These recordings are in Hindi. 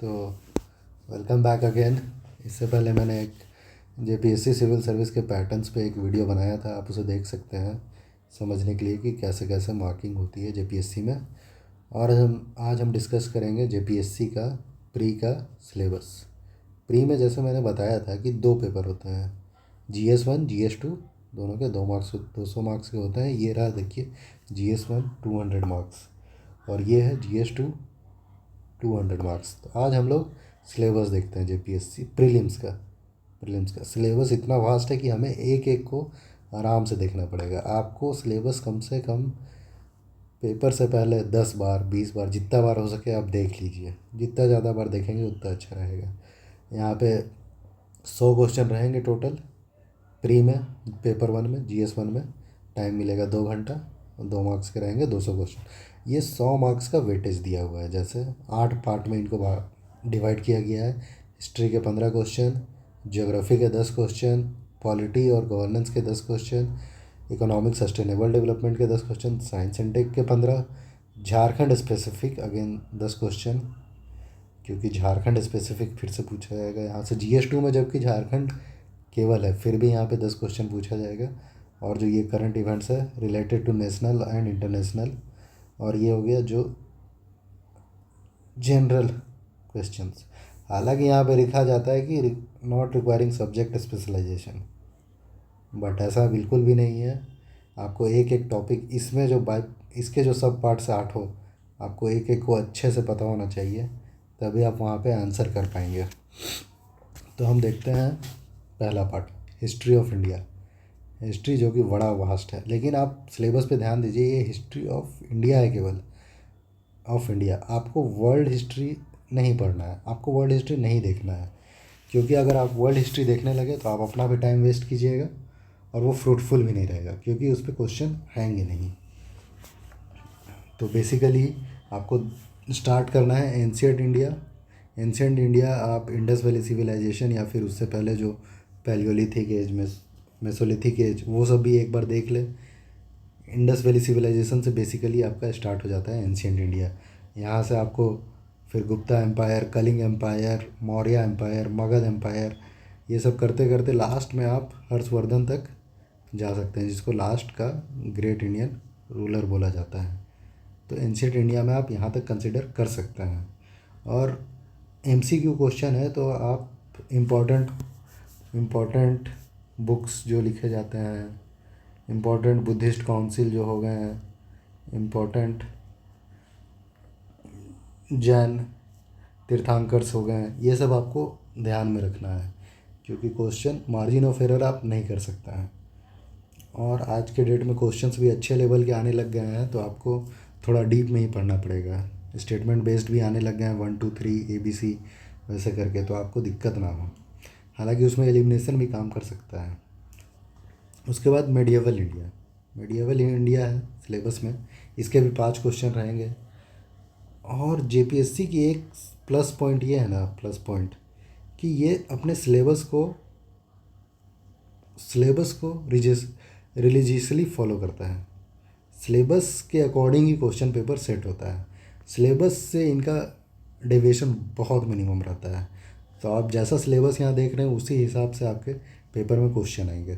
तो वेलकम बैक अगेन। इससे पहले मैंने एक जेपीएससी सिविल सर्विस के पैटर्न्स पे एक वीडियो बनाया था, आप उसे देख सकते हैं समझने के लिए कि कैसे कैसे मार्किंग होती है जेपीएससी में। और आज हम डिस्कस करेंगे जेपीएससी का प्री का सिलेबस। प्री में जैसे मैंने बताया था कि 2 पेपर होते हैं, GS1 GS2, दोनों के 2 मार्क्स 200 मार्क्स के होते हैं। ये रहा देखिए, GS1 200 मार्क्स और ये है GS2 200 मार्क्स। तो आज हम लोग सिलेबस देखते हैं जेपीएससी प्रीलिम्स का सिलेबस इतना वास्ट है कि हमें एक एक को आराम से देखना पड़ेगा। आपको सिलेबस कम से कम पेपर से पहले 10 बार 20 बार जितना बार हो सके आप देख लीजिए। जितना ज़्यादा बार देखेंगे उतना अच्छा रहेगा। यहाँ पे 100 क्वेश्चन रहेंगे टोटल प्री में, पेपर 1 में, GS1 में। टाइम मिलेगा 2 घंटा और 2 मार्क्स के रहेंगे 200 क्वेश्चन। ये 100 मार्क्स का वेटेज दिया हुआ है, जैसे 8 पार्ट में इनको डिवाइड किया गया है। हिस्ट्री के 15 क्वेश्चन, ज्योग्राफी के 10 क्वेश्चन, पॉलिटी और गवर्नेंस के 10 क्वेश्चन, इकोनॉमिक सस्टेनेबल डेवलपमेंट के 10 क्वेश्चन, साइंस एंड टेक के 15, झारखंड स्पेसिफिक अगेन 10 क्वेश्चन, क्योंकि झारखंड स्पेसिफिक फिर से पूछा जाएगा यहाँ से GS2 में, जबकि झारखंड केवल है फिर भी यहाँ पे 10 क्वेश्चन पूछा जाएगा। और जो ये करंट इवेंट्स है related to national and international, और ये हो गया जो जनरल क्वेश्चंस। हालांकि यहाँ पे लिखा जाता है कि not requiring subject specialisation, but ऐसा बिल्कुल भी नहीं है। आपको एक एक टॉपिक इसमें इसके जो सब पार्ट्स 8 हो, आपको एक एक को अच्छे से पता होना चाहिए, तभी आप वहाँ पे आंसर कर पाएंगे। तो हम देखते हैं पहला part, history of India. History जो कि बड़ा वास्ट है, लेकिन आप सिलेबस पे ध्यान दीजिए, ये हिस्ट्री ऑफ इंडिया है, केवल ऑफ इंडिया। आपको वर्ल्ड हिस्ट्री नहीं पढ़ना है, आपको वर्ल्ड हिस्ट्री नहीं देखना है, क्योंकि अगर आप वर्ल्ड हिस्ट्री देखने लगे तो आप अपना भी टाइम वेस्ट कीजिएगा और वो फ्रूटफुल भी नहीं रहेगा, क्योंकि उस पर क्वेश्चन आएंगे नहीं। तो बेसिकली आपको स्टार्ट करना है एंशियंट इंडिया। एंशियंट इंडिया आप इंडस वैली सिविलाइजेशन या फिर उससे पहले जो पैलियोलिथिक एज में मेसोलिथिक एज, वो सब भी एक बार देख ले। इंडस वैली सिविलाइजेशन से बेसिकली आपका स्टार्ट हो जाता है एंशियंट इंडिया। यहाँ से आपको फिर Gupta empire, Kalinga empire, Maurya empire, Magadha empire, ये सब करते करते लास्ट में आप हर्षवर्धन तक जा सकते हैं, जिसको लास्ट का ग्रेट इंडियन रूलर बोला जाता है। तो एंशियंट इंडिया में आप यहाँ तक कंसिडर कर सकते हैं। और MCQ क्वेश्चन है, तो आप इम्पोर्टेंट बुक्स जो लिखे जाते हैं, इम्पोर्टेंट बुद्धिस्ट काउंसिल जो हो गए हैं, इम्पोर्टेंट जैन तीर्थंकर्स हो गए हैं, ये सब आपको ध्यान में रखना है, क्योंकि क्वेश्चन मार्जिन ऑफ एरर आप नहीं कर सकते हैं। और आज के डेट में क्वेश्चंस भी अच्छे लेवल के आने लग गए हैं, तो आपको थोड़ा डीप में ही पढ़ना पड़ेगा। स्टेटमेंट बेस्ड भी आने लग गए हैं, 1 2 3 ABC वैसे करके, तो आपको दिक्कत ना हो। हालांकि उसमें एलिमिनेशन भी काम कर सकता है। उसके बाद मेडिएवल इंडिया है सिलेबस में, इसके भी 5 क्वेश्चन रहेंगे। और जेपीएससी की एक प्लस पॉइंट ये है ना, प्लस पॉइंट कि ये अपने सिलेबस को रिलीजियसली फॉलो करता है। सिलेबस के अकॉर्डिंग ही क्वेश्चन पेपर सेट होता है। सिलेबस से इनका डेविएशन बहुत मिनिमम रहता है। तो आप जैसा सिलेबस यहाँ देख रहे हैं उसी हिसाब से आपके पेपर में क्वेश्चन आएंगे।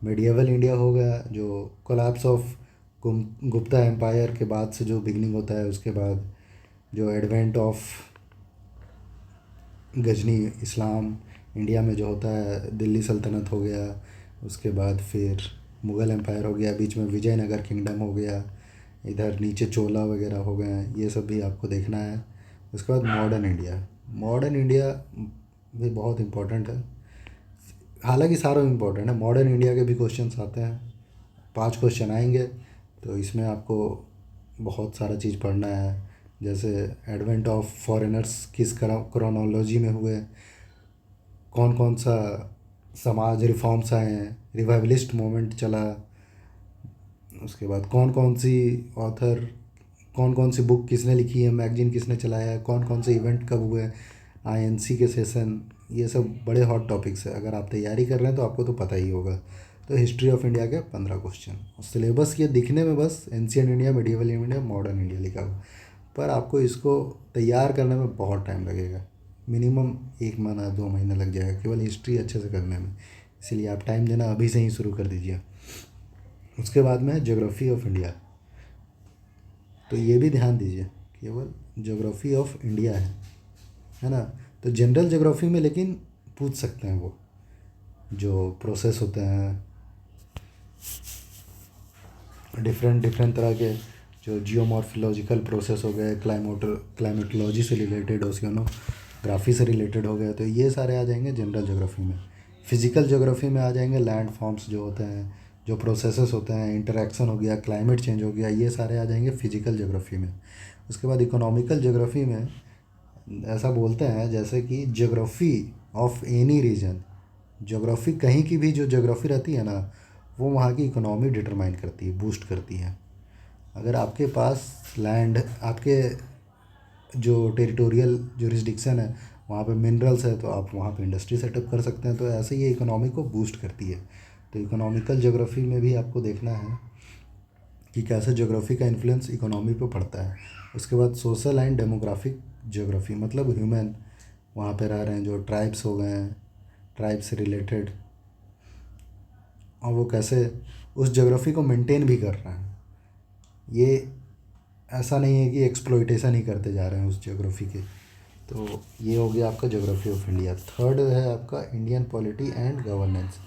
मेडिएवल इंडिया हो गया, जो कोलैप्स ऑफ गुप्ता एम्पायर के बाद से जो बिगनिंग होता है, उसके बाद जो एडवेंट ऑफ गजनी इस्लाम इंडिया में जो होता है, दिल्ली सल्तनत हो गया, उसके बाद फिर मुग़ल एम्पायर हो गया, बीच में विजयनगर किंगडम हो गया, इधर नीचे चोला वगैरह हो गए हैं, ये सब भी आपको देखना है। उसके बाद मॉडर्न इंडिया भी बहुत इम्पोर्टेंट है। हालांकि सारा इम्पोर्टेंट है, मॉडर्न इंडिया के भी क्वेश्चंस आते हैं, 5 क्वेश्चन आएंगे। तो इसमें आपको बहुत सारा चीज़ पढ़ना है, जैसे एडवेंट ऑफ फॉरेनर्स किस क्रोनोलॉजी में हुए, कौन कौन सा समाज रिफॉर्म्स आए हैं, रिवाइवलिस्ट मूवमेंट चला, उसके बाद कौन कौन सी बुक किसने लिखी है, मैगजीन किसने चलाया है, कौन कौन से इवेंट कब हुए, INC के सेशन, ये सब बड़े हॉट टॉपिक्स है। अगर आप तैयारी कर रहे हैं तो आपको तो पता ही होगा। तो हिस्ट्री ऑफ इंडिया के 15 क्वेश्चन, और सिलेबस ये दिखने में बस ancient India, medieval India, modern India लिखा हुआ, पर आपको इसको तैयार करने में बहुत टाइम लगेगा, मिनिमम 1 महीना 2 महीने लग जाएगा केवल हिस्ट्री अच्छे से करने में। इसलिए आप टाइम देना अभी से ही शुरू कर दीजिए। उसके बाद में ज्योग्राफी ऑफ इंडिया, तो ये भी ध्यान दीजिए केवल ज्योग्राफी ऑफ इंडिया है ना। तो जनरल ज्योग्राफी में लेकिन पूछ सकते हैं वो जो प्रोसेस होते हैं डिफरेंट डिफरेंट तरह के, जो जियोमॉर्फोलॉजिकल प्रोसेस हो गए, क्लाइमेटोलॉजी से रिलेटेड, ओशियानोग्राफी से रिलेटेड हो गए, तो ये सारे आ जाएंगे जनरल ज्योग्राफी में। फिजिकल ज्योग्राफी में आ जाएंगे लैंड फॉर्म्स जो होते हैं, जो प्रोसेसेस होते हैं, इंटरेक्शन हो गया, क्लाइमेट चेंज हो गया, ये सारे आ जाएंगे फिजिकल ज्योग्राफी में। उसके बाद इकोनॉमिकल ज्योग्राफी में ऐसा बोलते हैं जैसे कि geography of any region, geography कहीं की भी जो ज्योग्राफी रहती है ना, वो वहाँ की इकोनॉमी डिटरमाइन करती है, बूस्ट करती है। अगर आपके पास लैंड, आपके जो टेरिटोरियल जुरिस्डिक्शन है वहाँ पे मिनरल्स है, तो आप वहाँ पे इंडस्ट्री सेटअप कर सकते हैं, तो ऐसे ये इकोनॉमी को बूस्ट करती है। तो इकोनॉमिकल ज्योग्राफी में भी आपको देखना है कि कैसे ज्योग्राफी का इन्फ्लुएंस इकोनॉमी पे पड़ता है। उसके बाद सोशल एंड डेमोग्राफिक ज्योग्राफी, मतलब ह्यूमन वहाँ पे रह रहे हैं, जो ट्राइब्स हो गए हैं, ट्राइब से रिलेटेड, और वो कैसे उस ज्योग्राफी को मेंटेन भी कर रहे हैं। ये ऐसा नहीं है कि एक्सप्लॉइटेशन ही करते जा रहे हैं उस ज्योग्राफी के। तो ये हो गया आपका ज्योग्राफी ऑफ इंडिया। थर्ड है आपका Indian polity and governance.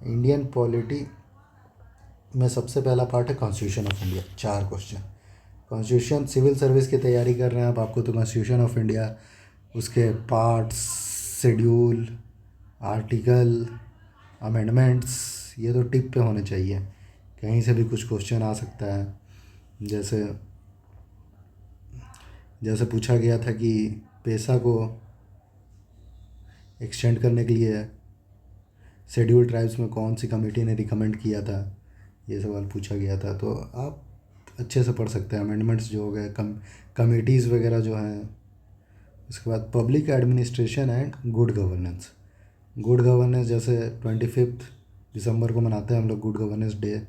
Indian polity में सबसे पहला पार्ट है constitution of India, 4 question. Constitution, civil service की तैयारी कर रहे हैं आप, आपको तो कॉन्स्टिट्यूशन ऑफ इंडिया, उसके पार्ट्स, शेड्यूल, आर्टिकल, अमेंडमेंट्स, ये तो टिप पे होने चाहिए। कहीं से भी कुछ क्वेश्चन आ सकता है। जैसे जैसे पूछा गया था कि पेशा को एक्सटेंड करने के लिए शेड्यूल ट्राइब्स में कौन सी कमेटी ने रिकमेंड किया था, ये सवाल पूछा गया था। तो आप अच्छे से पढ़ सकते हैं अमेंडमेंट्स जो हो गए, कमिटीज़ वगैरह जो हैं। उसके बाद public administration and good governance. Good governance जैसे 25 दिसंबर को मनाते हैं हम लोग गुड गवर्नेंस डे।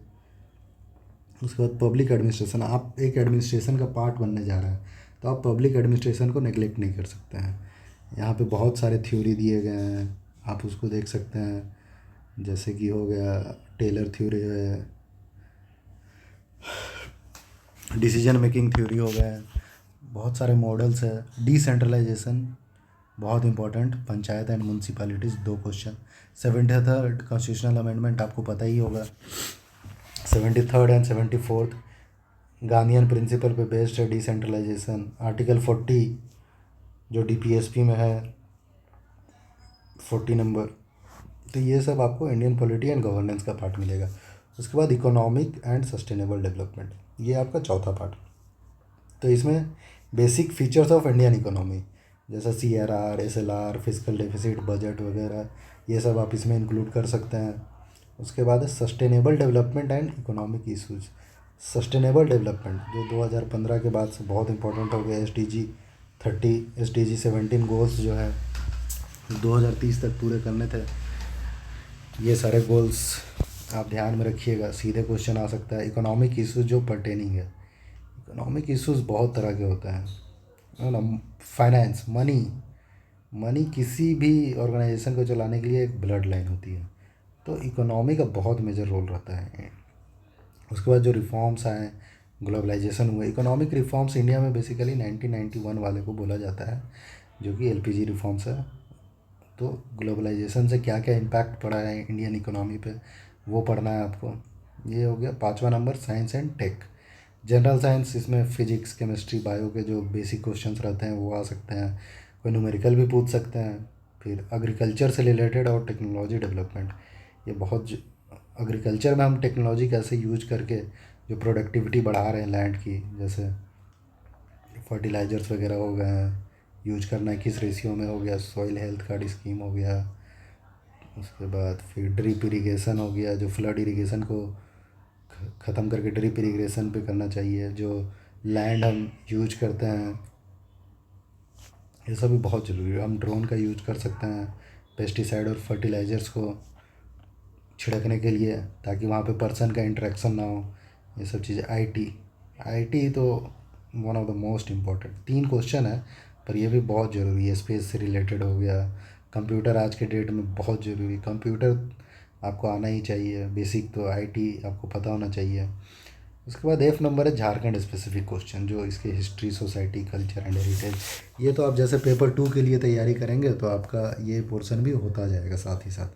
उसके बाद पब्लिक एडमिनिस्ट्रेशन, आप एक एडमिनिस्ट्रेशन का पार्ट बनने जा रहे हैं, तो आप पब्लिक एडमिनिस्ट्रेशन को नेगलेक्ट नहीं कर सकते हैं। यहाँ पे बहुत सारे थ्योरी दिए गए हैं, आप उसको देख सकते हैं। जैसे कि हो गया टेलर थ्योरी है, डिसीजन मेकिंग थ्योरी हो गए, बहुत सारे मॉडल्स है। डिसेंट्रलाइजेशन बहुत important, panchayat and municipalities 2 question. 73rd constitutional amendment आपको पता ही होगा। 73rd and 74th Gandhian principle पे बेस्ड है डिसेंट्रलाइजेशन। आर्टिकल 40 जो डीपीएसपी में है, 40 नंबर। तो ये सब आपको इंडियन पॉलिटी एंड गवर्नेंस का पार्ट मिलेगा। उसके बाद इकोनॉमिक एंड सस्टेनेबल डेवलपमेंट, ये आपका चौथा पार्ट। तो इसमें basic features of Indian economy जैसा CRR, SLR, physical deficit, budget वगैरह, ये सब आप इसमें इंक्लूड कर सकते हैं। उसके बाद है sustainable development and economic issues. Sustainable development जो 2015 के बाद से बहुत इंपॉर्टेंट हो गया। SDG 30, SDG 17 गोल्स जो है 2030 तक पूरे करने थे। ये सारे गोल्स आप ध्यान में रखिएगा, सीधे क्वेश्चन आ सकता है। इकोनॉमिक इशूज़ जो पर्टेनिंग है, इकोनॉमिक इश्यूज़ बहुत तरह के होते हैं, है ना। फाइनेंस, मनी किसी भी ऑर्गेनाइजेशन को चलाने के लिए एक ब्लड लाइन होती है, तो इकोनॉमी का बहुत मेजर रोल रहता है। उसके बाद जो रिफॉर्म्स आए, ग्लोबलाइजेशन हुए, इकोनॉमिक रिफॉर्म्स इंडिया में बेसिकली 1991 वाले को बोला जाता है, जो कि LPG रिफॉर्म्स है। तो ग्लोबलाइजेशन से क्या क्या इम्पैक्ट पड़ा है इंडियन इकोनॉमी पे, वो पढ़ना है आपको। ये हो गया 5वां number. Science and tech, general science, इसमें फिजिक्स, केमिस्ट्री, बायो के जो बेसिक क्वेश्चंस रहते हैं वो आ सकते हैं, कोई न्यूमेरिकल भी पूछ सकते हैं। फिर एग्रीकल्चर से रिलेटेड और टेक्नोलॉजी डेवलपमेंट, ये बहुत एग्रीकल्चर में हम टेक्नोलॉजी कैसे यूज करके जो प्रोडक्टिविटी बढ़ा रहे हैं लैंड की, जैसे फर्टिलाइजर्स वगैरह हो गए हैं, यूज करना है किस रेशियो में हो गया, सॉइल हेल्थ कार्ड स्कीम हो गया। उसके बाद फिर ड्रिप इरिगेशन हो गया, जो फ्लड इरिगेशन को ख़त्म करके ड्रिप इरिगेशन पे करना चाहिए। जो लैंड हम यूज करते हैं, ये सब भी बहुत ज़रूरी है। हम ड्रोन का यूज कर सकते हैं पेस्टिसाइड और फर्टिलाइज़र्स को छिड़कने के लिए, ताकि वहाँ पे पर्सन का इंटरेक्शन ना हो। ये सब चीज़ें, IT तो one of the most important 3 question है, पर ये भी बहुत ज़रूरी है। स्पेस से रिलेटेड हो गया, कंप्यूटर आज के डेट में बहुत ज़रूरी, कंप्यूटर आपको आना ही चाहिए, बेसिक तो आईटी आपको पता होना चाहिए। उसके बाद F नंबर है झारखंड स्पेसिफिक क्वेश्चन, जो इसके history, society, culture and heritage. ये तो आप जैसे पेपर 2 के लिए तैयारी करेंगे तो आपका ये पोर्शन भी होता जाएगा साथ ही साथ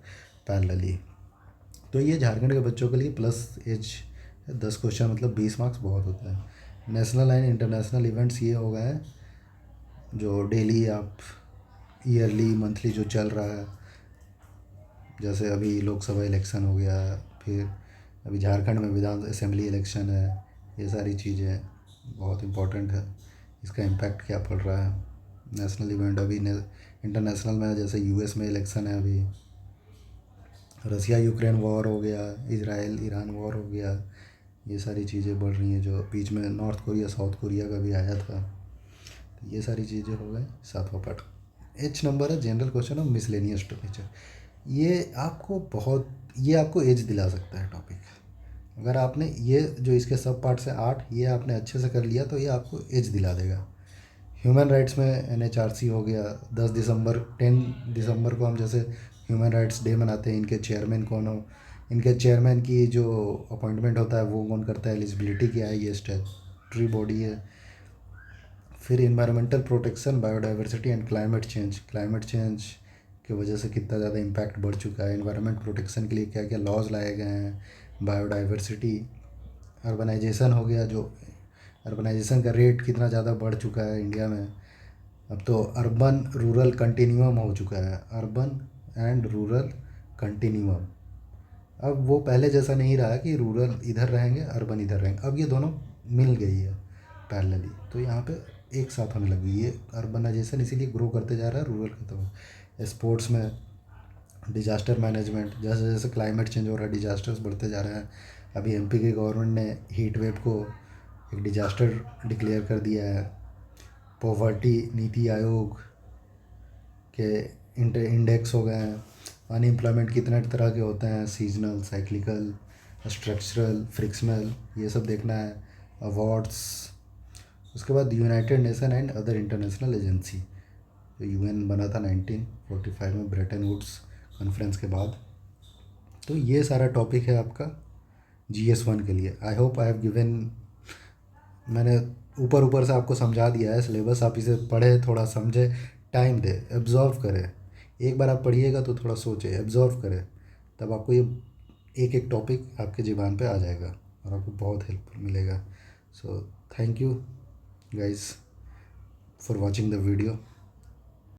पैरेलली। तो ये झारखंड के बच्चों के लिए प्लस एज 10 क्वेश्चन, मतलब 20 मार्क्स बहुत होता है। नेशनल एंड इंटरनेशनल इवेंट्स ये हो गए हैं जो डेली आप ईयरली मंथली जो चल रहा है, जैसे अभी लोकसभा इलेक्शन हो गया, फिर अभी झारखंड में विधान असेंबली इलेक्शन है। ये सारी चीज़ें बहुत इम्पोर्टेंट है, इसका इम्पैक्ट क्या पड़ रहा है। नेशनल इवेंट अभी इंटरनेशनल में जैसे यूएस में इलेक्शन है, अभी रसिया यूक्रेन वॉर हो गया, इजराइल ईरान वॉर हो गया। ये सारी चीज़ें बढ़ रही हैं, जो बीच में नॉर्थ कोरिया साउथ कोरिया का भी आया था। तो ये सारी चीज़ें हो गई। 7वां पार्ट H नंबर है general question of miscellaneous topic. ये आपको एज दिला सकता है टॉपिक। अगर आपने ये जो इसके सब पार्ट से 8 ये आपने अच्छे से कर लिया तो ये आपको एज दिला देगा। ह्यूमन राइट्स में NHRC हो गया। 10 दिसंबर को हम जैसे ह्यूमन राइट्स डे मनाते हैं। इनके चेयरमैन कौन हो, इनके चेयरमैन की जो अपॉइंटमेंट होता है वो कौन करता है, एलिजिबिलिटी क्या है, ये स्टैट्यूटरी बॉडी है। फिर environmental protection, biodiversity and climate change की वजह से कितना ज़्यादा इम्पैक्ट बढ़ चुका है, इन्वायरमेंट प्रोटेक्शन के लिए क्या क्या लॉज लाए गए हैं, बायोडाइवर्सिटी। अर्बनाइजेशन हो गया, जो अर्बनाइजेशन का रेट कितना ज़्यादा बढ़ चुका है इंडिया में। अब तो अर्बन रूरल कंटिन्यूम हो चुका है, अर्बन एंड रूरल कंटिन्यूम। अब वो पहले जैसा नहीं रहा कि रूरल इधर रहेंगे अर्बन इधर रहेंगे, अब ये दोनों मिल गई है पैरेलली। तो यहाँ पे एक साथ होने लगी ये अर्बनाइजेशन, इसीलिए ग्रो करते जा रहा है, रूरल खत्म हो। स्पोर्ट्स में डिजास्टर मैनेजमेंट, जैसे जैसे क्लाइमेट चेंज हो रहा है डिजास्टर्स बढ़ते जा रहे हैं। अभी MP की गवर्नमेंट ने हीट वेव को एक डिजास्टर डिक्लेयर कर दिया है। पॉवर्टी नीति आयोग के इंडेक्स हो गए हैं। अनएम्प्लॉयमेंट कितने तरह के होते हैं, सीजनल, साइक्लिकल, स्ट्रक्चरल, फ्रिक्शनल, ये सब देखना है। अवार्ड्स, उसके बाद United nation and other international agency, जो UN बना था 1945 में ब्रेटन वुड्स कॉन्फ्रेंस के बाद। तो ये सारा टॉपिक है आपका GS1 के लिए। I hope I have given, मैंने ऊपर ऊपर से आपको समझा दिया है सिलेबस। आप इसे पढ़े, थोड़ा समझे, टाइम दे, एब्जॉर्व करें। एक बार आप पढ़िएगा तो थोड़ा सोचे, एब्जॉर्व करें, तब आपको ये एक एक टॉपिक आपके ज़ुबान पे आ जाएगा और आपको बहुत हेल्पफुल मिलेगा। So thank you guys for watching the video.